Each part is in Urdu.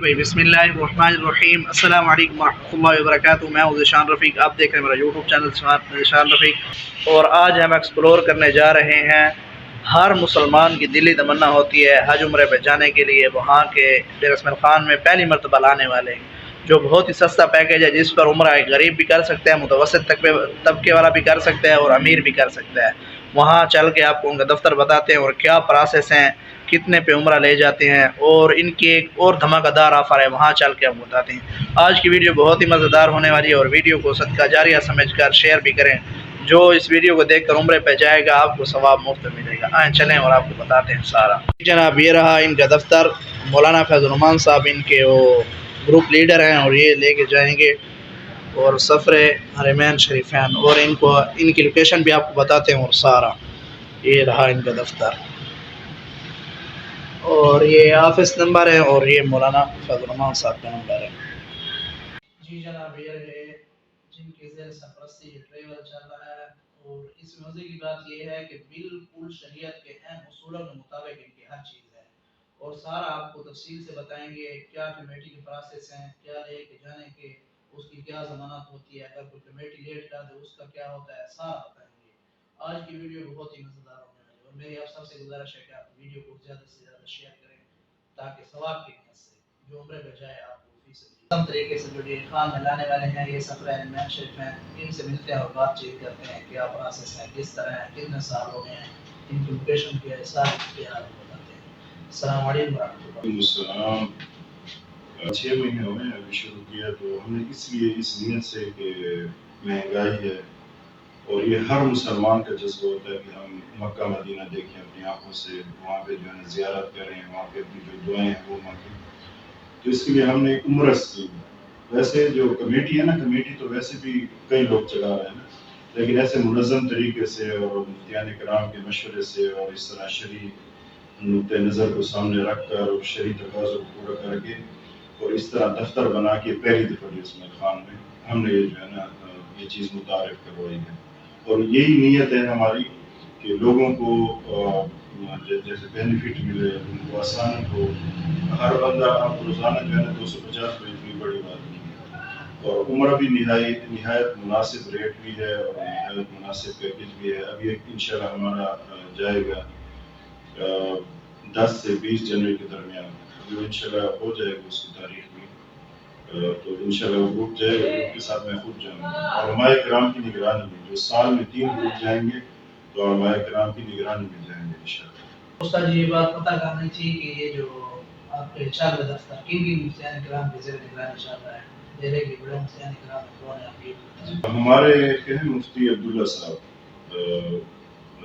بھائی بسم اللہ الرحمن الرحیم، السلام علیکم ورحمۃ اللہ وبرکاتہ۔ میں ہوں ذیشان رفیق، آپ دیکھ رہے ہیں میرا یوٹیوب چینل ذیشان رفیق، اور آج ہم ایکسپلور کرنے جا رہے ہیں۔ ہر مسلمان کی دلی تمنا ہوتی ہے حج عمرے پہ جانے کے لیے، وہاں کے ڈیرہ اسماعیل خان میں پہلی مرتبہ لانے والے، جو بہت ہی سستا پیکج ہے، جس پر عمرہ ایک غریب بھی کر سکتے ہیں، متوسط طبقے والا بھی کر سکتا ہے، اور امیر بھی کر سکتا ہے۔ وہاں چل کے آپ کو ان کا دفتر بتاتے ہیں اور کیا پروسیس ہیں، کتنے پہ عمرہ لے جاتے ہیں، اور ان کی ایک اور دھماکہ دار آفر ہے، وہاں چل کے ہم بتاتے ہیں۔ آج کی ویڈیو بہت ہی مزیدار ہونے والی ہے، اور ویڈیو کو صدقہ جاریہ سمجھ کر شیئر بھی کریں۔ جو اس ویڈیو کو دیکھ کر عمرے پہ جائے گا آپ کو ثواب مفت ملے گا۔ آئیں چلیں اور آپ کو بتاتے ہیں سارا۔ جناب یہ رہا ان کا دفتر، مولانا فیض الرحمان صاحب ان کے وہ گروپ لیڈر ہیں، اور یہ لے کے جائیں گے، اور سفر حرمین شریفین، اور ان کی لوکیشن بھی آپ کو بتاتے ہیں، اور سارا یہ رہا ان کا دفتر، اور یہ آفس نمبر ہے، اور یہ مولانا فیض الرحمان صاحب کا نمبر ہے۔ جی جناب یہ رہے جن کے زیر سرپرستی یہ ٹریول چل رہا ہے، اور اس مزے کی بات یہ ہے کہ بالکل شریعت کے اہم اصولوں کے مطابق ان کی ہر چیز ہے، اور سارا آپ کو تفصیل سے بتائیں گے کیا کمیٹی کے پروسیس ہیں، کیا لے کے جانے کے اس کی کیا ضمانت ہوتی ہے، اگر کوئی کمیٹی لیٹ کر دے اس کا کیا ہوتا ہے، سارا بتائیں گے۔ آج کی ویڈیو بہت ہی مزیدار ہونے والی ہے، اور میری آپ سب سے گزارش ہے کہ آپ ویڈیو کو زیادہ سے زیادہ شیئر کریں، تاکہ ثواب کی نیت سے جو عمرے پہ جائے آپ کو فیصد طریقے سے جو ڈیرہ خان میں لانے والے ہیں، یہ سفر حرمین شریف ہیں، ان سے ملتے ہیں اور بات چیت کرتے ہیں کیا پروسیس ہے، کس طرح ہے، کتنے سال ہو گئے ہیں، ان کی لوکیشن کیا ہے، ساری چیزیں آپ کو بتاتے ہیں۔ السلام علیکم ورحمۃ اللہ۔ السلام۔ 6 مہینے ہو گئے ابھی شروع کیا، تو ہم نے اس لیے اس نیت سے کہ مہنگائی ہے، اور یہ ہر مسلمان کا جذبہ ہوتا ہے کہ ہم مکہ مدینہ دیکھیں اپنی آنکھوں سے، وہاں پہ جو ہے زیارت کریں، وہاں پہ اپنی جو دعائیں ہیں وہ مانگیں، تو اس کے لیے ہم نے عمرہ کی۔ ویسے جو کمیٹی ہے نا، کمیٹی تو ویسے بھی کئی لوگ چلا رہے ہیں نا، لیکن ایسے منظم طریقے سے اور مفتیان کرام کے مشورے سے، اور اس طرح شرعی نقطۂ نظر کو سامنے رکھ کر اور شرعی تقاضوں کو پورا کر کے، اور اس طرح دفتر بنا کے پہلی دفعہ ڈیرہ اسماعیل خان میں ہم نے یہ جو ہے نا یہ چیز متعارف کروائی ہے، اور یہی نیت ہے ہماری کہ لوگوں کو جیسے بینیفٹ ملے، ان کو آسانی ہو۔ ہر بندہ آپ روزانہ جو ہے نا 250 روپئے اتنی بڑی بات نہیں ہے، اور عمرہ بھی نہایت مناسب ریٹ بھی ہے، اور نہایت مناسب پیکج بھی ہے۔ ابھی ایک انشاءاللہ ہمارا جائے گا 10 سے 20 جنوری کے درمیان، جو انشاءاللہ ہو جائے گا اس کی تاریخ بھی، تو انشاءاللہ وہ گروپ جائے گا، گروپ کے ساتھ میں خود جاؤں گا، اور علماء کرام کی نگرانی میں، جو سال میں 3 گروپ جائیں گے تو علماء کرام کی نگرانی میں جائیں گے انشاءاللہ۔ استاد جی یہ بات پتہ کرنی تھی کہ یہ جو آپ کے چل رہا دفتر کن کن مفتیان کرام کے زیر نگرانی چل رہا ہے، ڈیرے کے بڑے مفتیان کرام کون ہیں آپ یہ بتائیں۔ ہمارے ہیں مفتی عبداللہ صاحب،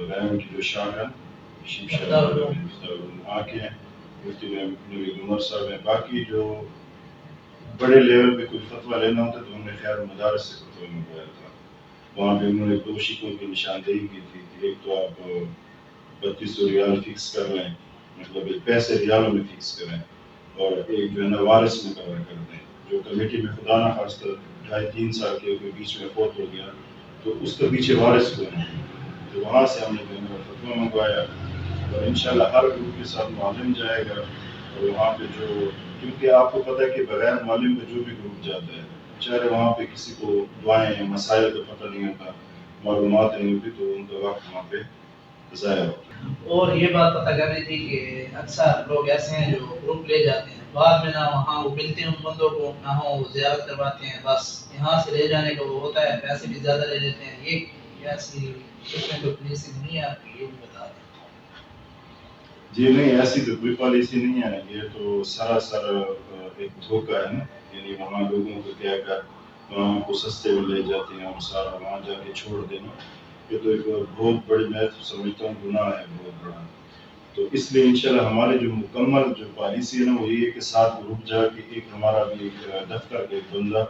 رحم کی جو شاہ ہے، شیف شاہ آ کے ہیں، مفتی نبی عمر صاحب ہیں۔ باقی جو بڑے لیول پہ کوئی فتویٰ لینا ہوتا ہے تو ہم نے خیر مدارس سے فتویٰ منگوایا تھا، وہاں پہ انہوں نے 2 شکوں کی نشاندہی کی تھی کہ ایک تو آپ 3200 ریال فکس کر لیں، مطلب پیسے ریالوں میں فکس کریں، اور ایک جو ہے نا وارث مقرر کر دیں، جو کمیٹی میں خدا نہ خواستہ 2.5-3 سال کے کوئی بیچ میں فوت ہو گیا تو اس کے پیچھے وارث کوئی نہیں، تو وہاں سے ہم نے جو ہے نا فتویٰ منگوایا، اور انشاءاللہ ہر گروپ کے ساتھ معلم جائے گا، اور وہاں پہ جو، کیونکہ آپ کو پتہ ہے کہ بغیر معلم کا جو بھی گروپ جاتا ہے بیچارے وہاں پہ کسی کو دعائیں مسائل کا پتہ نہیں ہوتا، معلومات نہیں ہوتی، تو ان کا وقت وہاں پہ ضائع ہوتا ہے۔ اور یہ بات پتہ کرنی تھی کہ اکثر لوگ ایسے ہیں جو گروپ لے جاتے ہیں، بعد میں نہ وہاں وہ ملتے ہیں ان بندوں کو، نہ وہ زیارت کرواتے ہیں، بس یہاں سے لے جانے کا وہ ہوتا ہے، پیسے بھی زیادہ لے لیتے ہیں، یہ ایسی اس میں کوئی پالیسی نہیں ہے آپ کی، یہ بھی بتا دیں۔ جی نہیں، ایسی تو کوئی پالیسی نہیں ہے، یہ تو سراسر ایک دھوکہ ہے نا، یعنی وہاں لوگوں کو کیا کر وہاں کو سستے میں لے جاتے ہیں اور سارا وہاں جا کے چھوڑ دینا، یہ تو ایک بہت بڑی، میں سمجھتا ہوں گناہ ہے بہت بڑا۔ تو اس لیے انشاءاللہ ہمارے جو مکمل جو پالیسی ہے نا وہ یہ ہے کہ 7 گروپ جا کے، ایک ہمارا بھی ایک دفتر کا ایک بندہ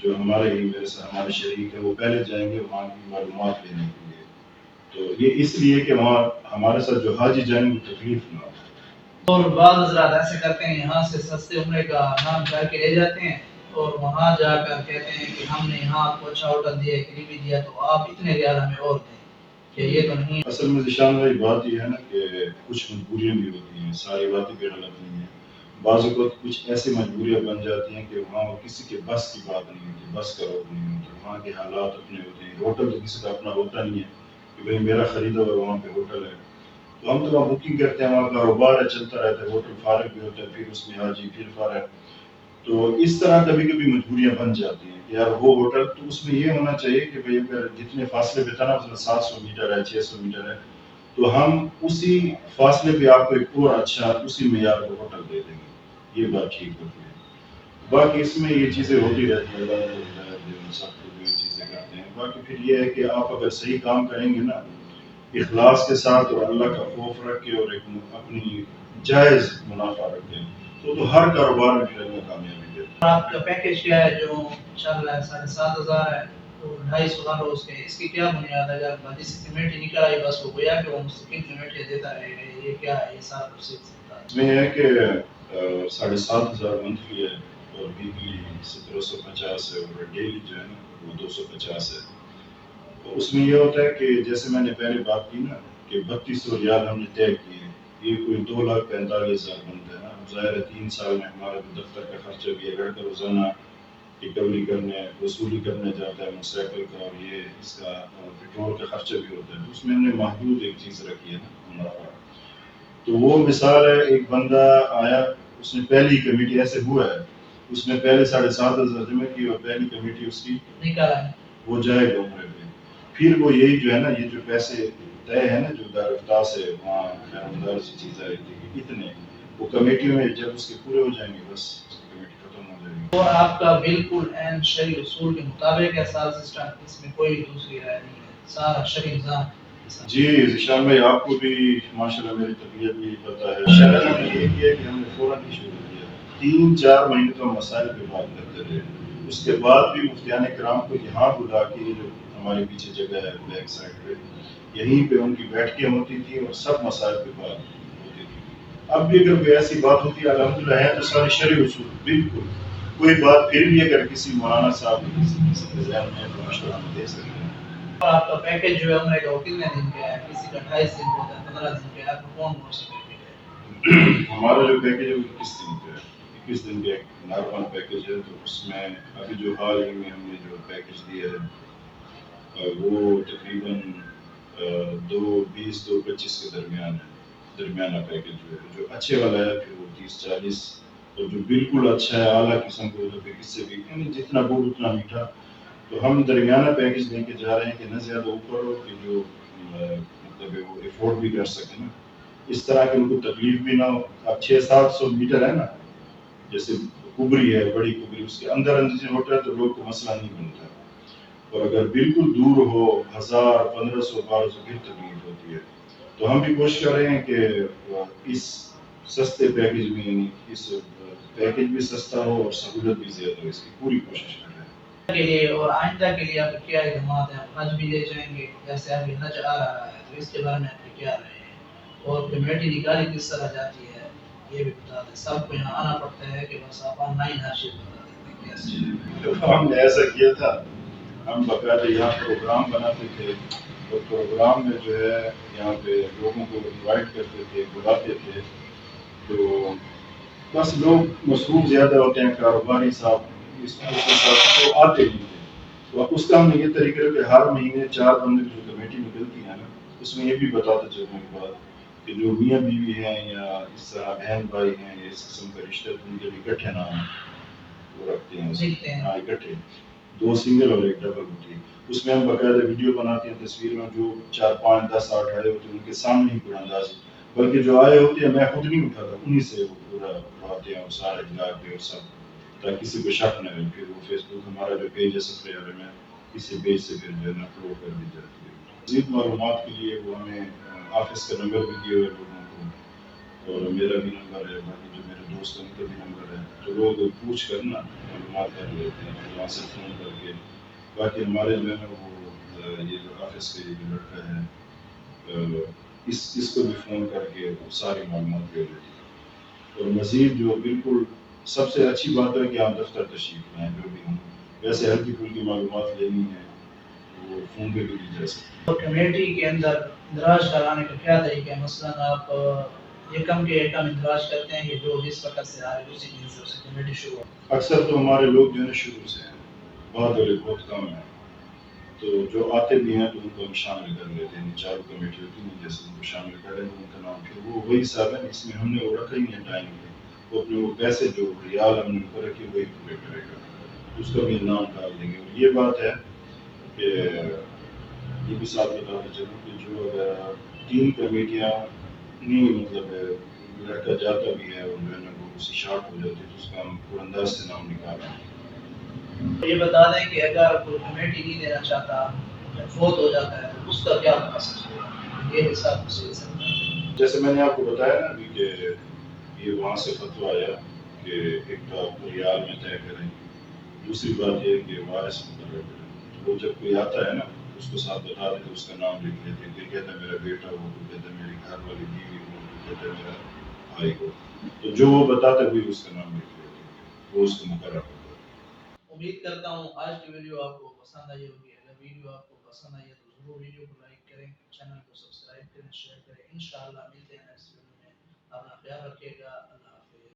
جو ہمارے ہی میرے سے ہمارے شریک ہے، وہ پہلے جائیں گے وہاں کی معلومات لینے کے لیے، تو یہ اس لیے کہ وہاں ہمارے ساتھ جو حاجی جائیں گے تکلیف نہ ہو۔ اور بعض حضرات ایسے کرتے ہیں، یہاں سے سستے عمرے کا نام کر کے لے جاتے ہیں، اور وہاں جا کر کہتے ہیں کہ ہم نے یہاں آپ کو اچھا ہوٹل دیا، قریبی دیا، تو آپ اتنے ریال ہمیں اور دیں، کہ یہ تو نہیں۔ اصل میں ذیشان بھائی بات یہ ہے نا کہ کچھ مجبوریاں بھی ہوتی ہیں، ساری باتیں بھی غلط نہیں ہیں، بعض اوقات کچھ ایسی مجبوریاں بن جاتی ہیں کہ وہاں کسی کے بس کی بات نہیں ہوتی، بس کا روک نہیں ہوتا، وہاں کے حالات اپنے ہوتے ہیں، ہوٹل تو کسی کا اپنا ہوتا نہیں ہے کہ بھائی میرا خریدا ہوا وہاں پہ ہوٹل ہے، تو ہم تو وہاں بکنگ کرتے ہیں، وہاں کاروبار ہے چلتا رہتا ہے، ہوٹل فارغ بھی ہوتا ہے، پھر اس میں حاجی پھر فارغ، تو اس طرح کبھی کبھی مجبوریاں بن جاتی ہیں کہ یار وہ ہوٹل، تو اس میں یہ ہونا چاہیے کہ بھائی اگر جتنے فاصلے پہ تھا نا، مثلا 700 میٹر ہے 600 میٹر ہے، تو ہم اسی فاصلے پہ آپ کو ایک اور اچھا اسی معیار کا ہوٹل دے دیں گے، یہ بات ٹھیک ہوتی ہے۔ باقی اس میں یہ چیزیں ہوتی رہتی ہیں، اللہ کو ہدایت دے، ہم سب کو جو یہ چیزیں کرتے ہیں۔ باقی پھر یہ ہے کہ آپ اگر صحیح کام کریں گے نا اخلاص کے ساتھ اور اللہ کا خوف رکھ کے اور ایک اپنی جائز منافع رکھ کے، تو ہر کاروبار میں پھر اللہ کامیابی دیتا ہے۔ آپ کا پیکج کیا ہے جو چل رہا ہے 7,500 ہے تو 250 روز کے، اس کی کیا بنیاد ہے؟ اگر جس کی کمیٹی نکل آئی بس وہ گویا کہ وہ مستقل کمیٹی دیتا رہے گا، یہ کیا ہے؟ یہ سارا کچھ سیکھ سکتا ہے اس میں یہ ہے کہ 7,500 منتھلی ہے اور ویکلی 1,750 ہے اور ڈیلی جو ہے نا وہ 250 ہے۔ تو اس میں یہ ہوتا ہے کہ جیسے میں نے پہلے بات کی نا کہ 3200 ریال ہم نے طے کیے، یہ کوئی 2,45,000 بنتا ہے نا، ظاہر ہے 3 سال میں ہمارا بھی دفتر کا خرچہ بھی اگر کا روزانہ ریکوری کرنے وصولی کرنے جاتا ہے موٹر سائیکل کا، اور یہ اس کا پیٹرول کا خرچہ بھی ہوتا ہے، تو اس میں ہم نے محدود ایک چیز رکھی ہے نا منافع۔ تو وہ مثال ہے، ایک بندہ آیا، اس نے پہلی کمیٹی، ایسے ہوا ہے اس نے پہلے 7,500 جمع کی اور پہلی کمیٹی اس کی نکالا ہے، وہ جائے گا عمرے پہ، پھر وہ یہی جو ہے نا یہ جو پیسے طے ہے نا جو دار سے وہاں خیرمدار سے چیز آئی تھی کہ اتنے، وہ کمیٹیوں میں جب اس کے پورے ہو جائیں گے بس اس کی کمیٹی ختم ہو جائے گی۔ اور آپ کا بالکل عین شرعی اصول کے مطابق ہے سارا سسٹم، اس میں کوئی دوسری رائے نہیں ہے، سارا شرعی نظام۔ جی ذیشان بھائی، آپ کو بھی ماشاءاللہ میری طبیعت بھی پتہ ہے، شرعن ہم نے یہ کیا کہ ہم نے فوراً ہی شروع کیا، 3-4 مہینے تو ہم مسائل پہ بات کرتے رہے، اس کے بعد بھی مفتیان کرام کو یہاں بلا کے، جو ہمارے پیچھے جگہ ہے بیک سائڈ پہ، یہیں پہ ان کی بیٹھکیاں ہوتی تھی اور سب مسائل پہ بات ہوتی تھی۔ اب بھی اگر کوئی ایسی بات ہوتی ہے الحمدللہ ہے تو سارے شرعی اصول بالکل، کوئی بات پھر بھی اگر کسی مولانا صاحب کو کسی کے ذہن میں تو مشورہ ہم دے سکتے ہیں۔ اور آپ کا پیکج جو ہے عمرے کا وہ کتنے دن کا ہے؟ کسی کا 28 دن کا ہوتا ہے، 15 دن کا ہے، آپ کو کون سا پیکج ہے؟ ہمارا جو پیکج ہے وہ 21 دن کا ہے، 21 دن کا ایک نارمل پیکج ہے، تو اس میں ابھی جو حال ہی میں ہم نے جو پیکج دیا ہے وہ تقریباً 2:20-2:25 کے درمیان ہے، درمیانہ پیکج جو اچھے والا ہے پھر وہ 30-40، اور جو بالکل اچھا ہے اعلیٰ قسم کو تو پھر اس سے بھی یعنی جتنا گڑ اتنا میٹھا، تو ہم درمیانہ پیکج لے کے جا رہے ہیں کہ نہ زیادہ اوپر ہو کہ جو مطلب ہے وہ افورڈ بھی کر سکیں نا، اس طرح کہ ان کو تکلیف بھی نہ ہو۔ اب 600-700 میٹر ہے نا، جیسے کبری ہے بڑی کبری، اس کے اندر اندر ہوتا ہے تو لوگ کو مسئلہ نہیں بنتا، اور اگر بالکل دور ہو 1000 1500 1200 پھر تکلیف ہوتی ہے۔ تو ہم بھی کوشش کر رہے ہیں کہ اس سستے پیکج میں یعنی اس پیکج بھی سستا ہو اور سہولت بھی زیادہ ہو، اس کی پوری کوشش کر رہے ہیں۔ کے لیے اور آئندہ کے لیے آپ کے کیا اقدامات ہیں؟ حج بھی لے جائیں گے، جیسے ابھی حج آ رہا ہے تو اس کے بارے میں آپ کی کیا رائے ہے؟ اور کمیٹی نکالی کس طرح جاتی ہے یہ بھی بتا دیں، سب کو یہاں آنا پڑتا ہے کہ بس آپ آن لائن حج بتا دیتے ہیں کیسے؟ جی، ہم نے ایسا کیا تھا، ہم باقاعدہ یہاں پروگرام بناتے تھے، اور پروگرام میں جو ہے یہاں پہ لوگوں کو انوائٹ کرتے تھے، بلاتے تھے، تو بس لوگ مصروف زیادہ ہوتے ہیں کاروباری صاحب، اس کے ساتھ تو آتے نہیں تھے، تو اس کا ہم نے یہ طریقہ ہے کہ ہر مہینے 4 بندے کی جو کمیٹی نکلتی ہے نا، اس میں یہ بھی بتاتے چلنے کے بعد کہ جو میاں بیوی ہیں یا اس طرح بہن بھائی ہیں یا اس قسم کا رشتہ، ان کے بھی اکٹھے نام وہ رکھتے ہیں، ہاں اکٹھے، 2 سنگل اور 1 ڈبل ہوتی ہے، اس میں ہم باقاعدہ ویڈیو بناتے ہیں، تصویر میں جو 4 5 10 8 آئے ہوتے ہیں ان کے سامنے ہی پورا انداز، بلکہ جو آئے ہوتے ہیں میں خود نہیں اٹھاتا، انہی سے وہ پورا اٹھاتے ہیں اور سارے ملا کے اور سب، تاکہ کسی کو شک نہ رہے، پھر وہ فیس بک ہمارا جو پیج ہے سفر عالم میں کسی پیج سے پھر جو ہے نا اپلوڈ کر دی جاتی ہے۔ مزید معلومات کے لیے وہ ہمیں آفس کا نمبر بھی دیے ہوئے لوگوں کو، اور میرا بھی نمبر ہے، باقی جو میرے دوست ہیں ان کا بھی نمبر ہے، تو لوگ پوچھ کر نا معلومات کر لیتے ہیں وہاں سے فون کر کے۔ باقی ہمارے جو ہے نا وہ یہ جو آفس کا یہ جو لڑکا ہے اس کو بھی فون کر کے وہ ساری معلومات دے دیتے ہیں، اور مزید جو بالکل سب سے اچھی بات ہے کہ آپ دفتر تشریف لائیں، جو بھی ہوں ویسے ہلکی پھلکی معلومات لینی ہے وہ فون پہ بھی دی جا سکتی ہے۔ اور کمیٹی کے اندر اندراج کرانے کا کیا طریقہ ہے؟ مثلاً آپ یہ کم کے کم اندراج کرتے ہیں کہ جو جس وقت سے آ رہے اسی دن سے اس کی کمیٹی شروع ہو. اکثر تو ہمارے لوگ جو ہے نا شروع سے ہیں، بعد والے بہت کم ہیں، تو جو آتے بھی ہیں تو ان کو ہم شامل کر لیتے ہیں. چار کمیٹی ہوتی ہے جیسے ان کو شامل کریں ان کا نام پھر وہ وہی حساب ہے، اس میں ہم نے وہ رکھا ہی نہیں ٹائم پہ، وہ اپنے وہ پیسے جو ریال ہم نے اوپر رکھے وہی پورے کرے گا، اس کا بھی نام ڈال دیں گے. اور یہ بات ہے کہ یہ بھی ساتھ بتاتے چلوں کہ جو اگر 3 کمیٹیاں نہیں مطلب لڑکا جاتا بھی ہے اور جو ہے نا وہ اسی شارٹ ہو جاتی ہے تو اس کا ہم پور انداز سے نام نکالیں. یہ بتا دیں کہ اگر کوئی کمیٹی نہیں دینا چاہتا یا فوت ہو جاتا ہے تو اس کا کیا پروسیس ہوگا، یہ حساب سے سکتا ہے. جیسے میں نے آپ کو بتایا نا ابھی کہ یہ وہاں سے فتویٰ آیا کہ ایک تو آپ کو ریال میں طے کریں، دوسری بات یہ ہے کہ وارث مقرر کریں. تو وہ جب کوئی آتا ہے نا اس کو ساتھ بتا دیں کہ اس کا نام لکھ لیتے ہیں. کوئی کہتا ہے میرا بیٹا ہو، کوئی کہتا ہے میری گھر والی بیوی ہو، کوئی کہتا ہے میرا بھائی ہو، تو جو وہ بتاتا ہے وہی اس کا نام لکھ لیتے ہیں، وہ اس کو مقرر کرتا ہے. امید کرتا ہوں آج کی ویڈیو آپ کو پسند آئی ہوگی. اگر ویڈیو آپ کو پسند آئی ہے تو ضرور ویڈیو کو لائک کریں، چینل کو سبسکرائب کریں، شیئر کریں. انشاءاللہ ملتے ہیں نیکسٹ ویڈیو میں. اپنا خیال رکھیے گا. اللہ